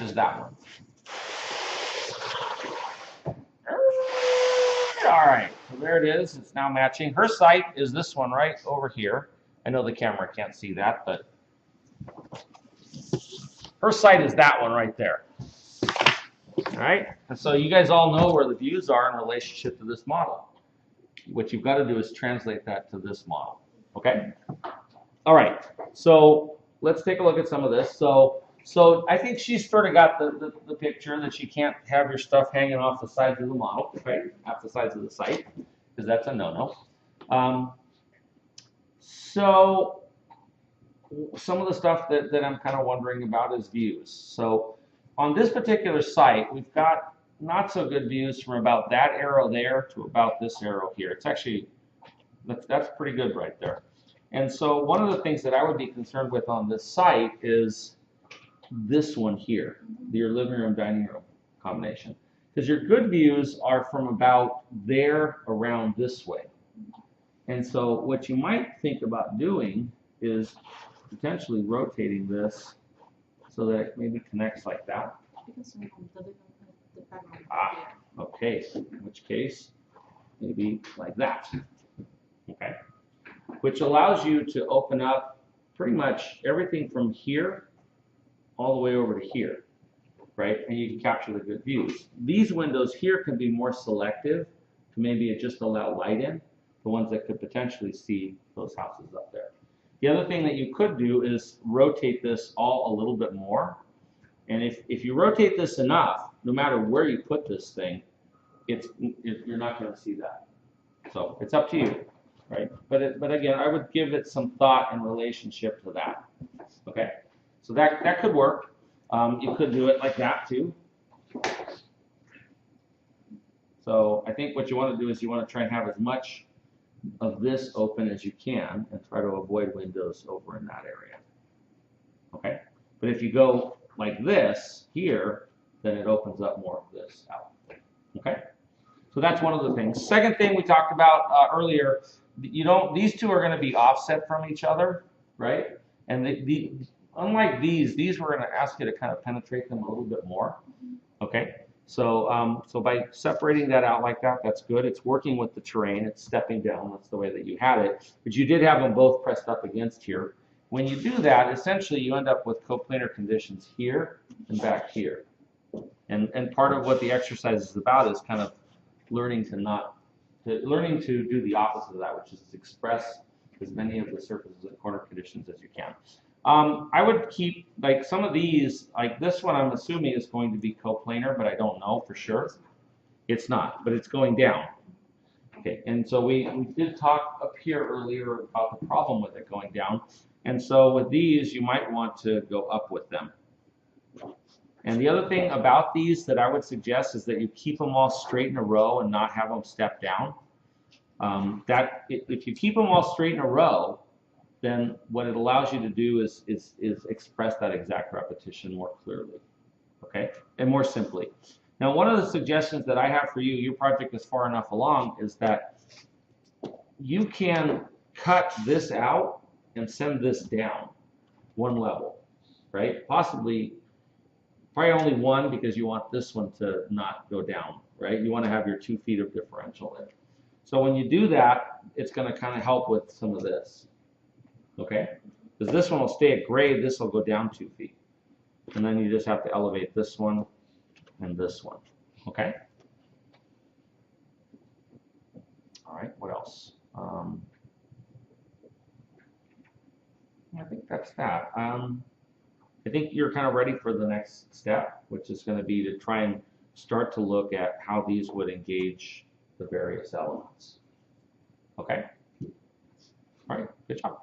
is that one. All right, so there it is. It's now matching. Her site is this one right over here. I know the camera can't see that, but her site is that one right there. All right, and so you guys all know where the views are in relationship to this model. What you've got to do is translate that to this model. Okay? All right, so let's take a look at some of this. So I think she's sort of got the picture that you can't have your stuff hanging off the sides of the model, right? Off the sides of the site, because that's a no-no. So some of the stuff that I'm kind of wondering about is views. So on this particular site, we've got not so good views from about that arrow there to about this arrow here. It's actually, that's pretty good right there. And so one of the things that I would be concerned with on this site is this one here, your living room, dining room combination. Because your good views are from about there around this way. And so what you might think about doing is potentially rotating this so that it maybe connects like that. Ah, okay, in which case, maybe like that. Okay. Which allows you to open up pretty much everything from here all the way over to here, right? And you can capture the good views. These windows here can be more selective to maybe just allow light in, the ones that could potentially see those houses up there. The other thing that you could do is rotate this all a little bit more. And if you rotate this enough, no matter where you put this thing, you're not going to see that. So it's up to you, right? But again, I would give it some thought in relationship to that. Okay, so that could work. You could do it like that too. So I think what you want to do is you want to try and have as much of this open as you can and try to avoid windows over in that area. Okay, but if you go like this here, then it opens up more of this out. Okay, so that's one of the things. Second thing we talked about earlier, these two are going to be offset from each other, right? And unlike these we're going to ask you to kind of penetrate them a little bit more. Okay, so so by separating that out like that, that's good. It's working with the terrain. It's stepping down. That's the way that you had it. But you did have them both pressed up against here. When you do that, essentially you end up with coplanar conditions here and back here. And part of what the exercise is about is kind of learning to do the opposite of that, which is to express as many of the surfaces and corner conditions as you can. I would keep, like some of these, like this one I'm assuming is going to be coplanar, but I don't know for sure. It's not, but it's going down. Okay, and so we did talk up here earlier about the problem with it going down. And so with these, you might want to go up with them. And the other thing about these that I would suggest is that you keep them all straight in a row and not have them step down. If you keep them all straight in a row, then what it allows you to do is express that exact repetition more clearly, okay, and more simply. Now, one of the suggestions that I have for you, your project is far enough along, is that you can cut this out and send this down one level, right? Possibly, probably only one, because you want this one to not go down, right? You want to have your 2 feet of differential there. So when you do that, it's going to kind of help with some of this. Okay, because this one will stay at grade, this will go down 2 feet. And then you just have to elevate this one and this one. Okay? All right, what else? I think that's that. I think you're kind of ready for the next step, which is going to be to try and start to look at how these would engage the various elements. Okay? All right, good job.